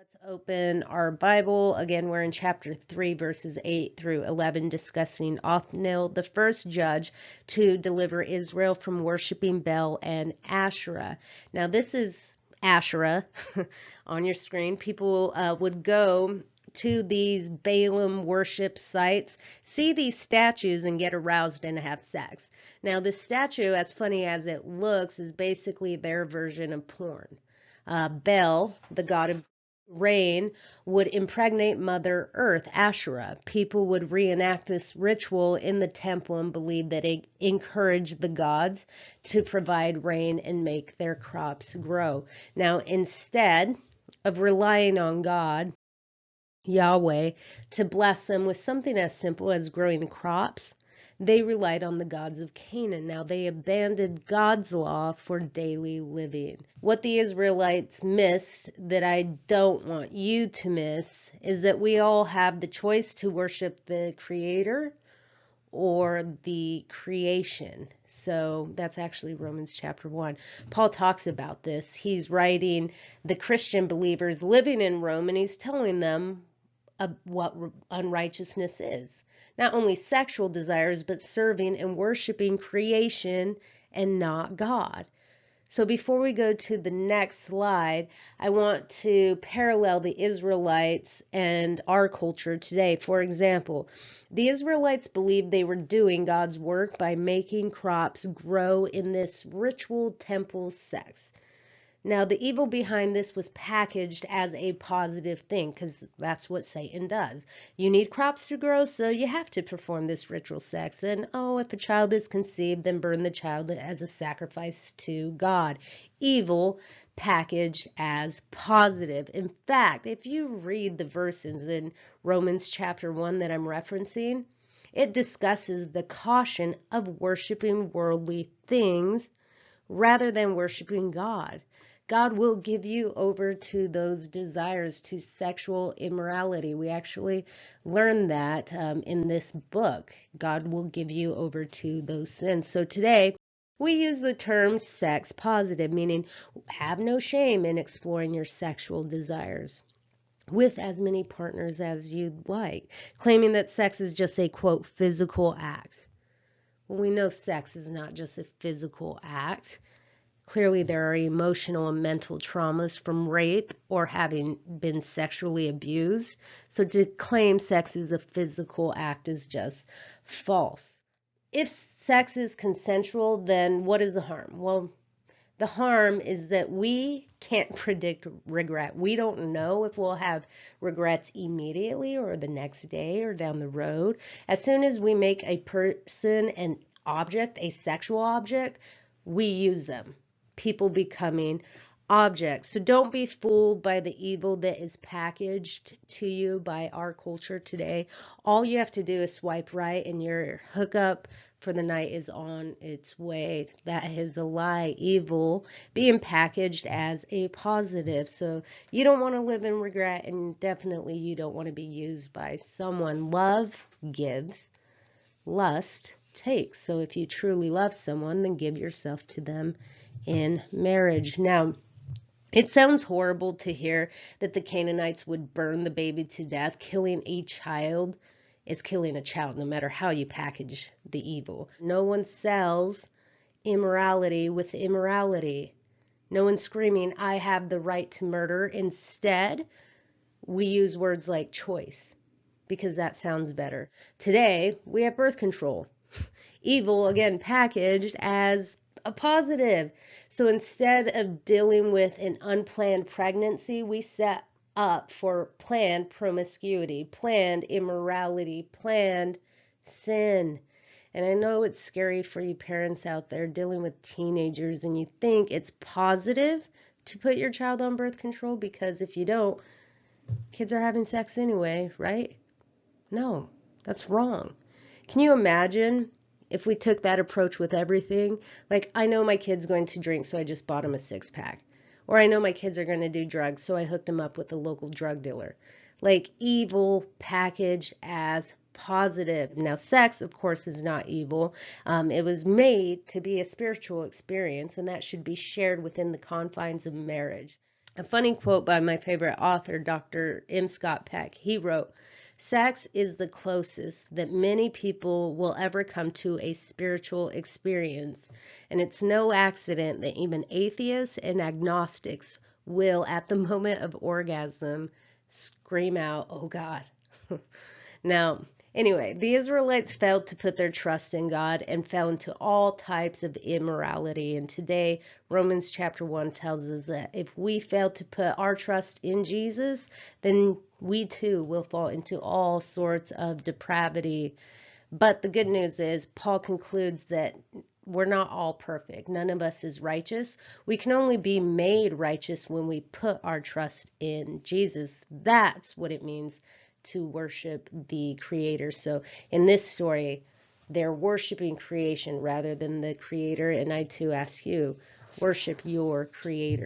Let's open our Bible. Again, we're in chapter 3, verses 8 through 11, discussing Othniel, the first judge to deliver Israel from worshiping Baal and Asherah. Now, this is Asherah on your screen. People would go to these Balaam worship sites, see these statues, and get aroused and have sex. Now, this statue, as funny as it looks, is basically their version of porn. Baal, the god of rain, would impregnate Mother Earth, Asherah. People would reenact this ritual in the temple and believe that it encouraged the gods to provide rain and make their crops grow. Now, instead of relying on God, Yahweh, to bless them with something as simple as growing crops, they relied on the gods of Canaan. Now, they abandoned God's law for daily living. What the Israelites missed, that I don't want you to miss, is that we all have the choice to worship the Creator or the creation. So that's actually Romans chapter 1. Paul talks about this. He's writing the Christian believers living in Rome, and he's telling them what unrighteousness is. Not only sexual desires, but serving and worshiping creation and not God. So before we go to the next slide, I want to parallel the Israelites and our culture today. For example, the Israelites believed they were doing God's work by making crops grow in this ritual temple sex. Now, the evil behind this was packaged as a positive thing, because that's what Satan does. You need crops to grow, so you have to perform this ritual sex. And, oh, if a child is conceived, then burn the child as a sacrifice to God. Evil packaged as positive. In fact, if you read the verses in Romans chapter 1 that I'm referencing, it discusses the caution of worshiping worldly things rather than worshiping God. God will give you over to those desires, to sexual immorality. We actually learn that in this book. God will give you over to those sins. So today, we use the term sex positive, meaning have no shame in exploring your sexual desires with as many partners as you'd like, claiming that sex is just a, quote, physical act. Well, we know sex is not just a physical act. Clearly, there are emotional and mental traumas from rape or having been sexually abused. So to claim sex is a physical act is just false. If sex is consensual, then what is the harm? Well, the harm is that we can't predict regret. We don't know if we'll have regrets immediately or the next day or down the road. As soon as we make a person an object, a sexual object, we use them. People becoming objects. So don't be fooled by the evil that is packaged to you by our culture today. All you have to do is swipe right and your hookup for the night is on its way. That is a lie. Evil being packaged as a positive. So you don't want to live in regret, and definitely you don't want to be used by someone. Love gives, lust takes. So if you truly love someone, then give yourself to them in marriage. Now, it sounds horrible to hear that the Canaanites would burn the baby to death. Killing a child is killing a child, no matter how you package the evil. No one sells immorality with immorality. No one's screaming, I have the right to murder. Instead, we use words like choice, because that sounds better. Today, we have birth control. Evil, again, packaged as a positive. So instead of dealing with an unplanned pregnancy, we set up for planned promiscuity, planned immorality, planned sin. And I know it's scary for you parents out there dealing with teenagers, and you think it's positive to put your child on birth control, because if you don't, kids are having sex anyway, right? No, that's wrong. Can you imagine if we took that approach with everything? Like, I know my kid's going to drink, so I just bought him a 6-pack. Or I know my kids are going to do drugs, so I hooked them up with a local drug dealer. Like, evil packaged as positive. Now, sex, of course, is not evil. It was made to be a spiritual experience, and that should be shared within the confines of marriage. A funny quote by my favorite author, Dr. M. Scott Peck. He wrote, "Sex is the closest that many people will ever come to a spiritual experience, and it's no accident that even atheists and agnostics will, at the moment of orgasm, scream out, 'Oh God.'" Now, anyway, the Israelites failed to put their trust in God and fell into all types of immorality. And today, Romans chapter 1 tells us that if we fail to put our trust in Jesus, then we too will fall into all sorts of depravity. But the good news is, Paul concludes that we're not all perfect. None of us is righteous. We can only be made righteous when we put our trust in Jesus. That's what it means to worship the Creator. So in this story, they're worshiping creation rather than the Creator. And I too ask you, worship your Creator.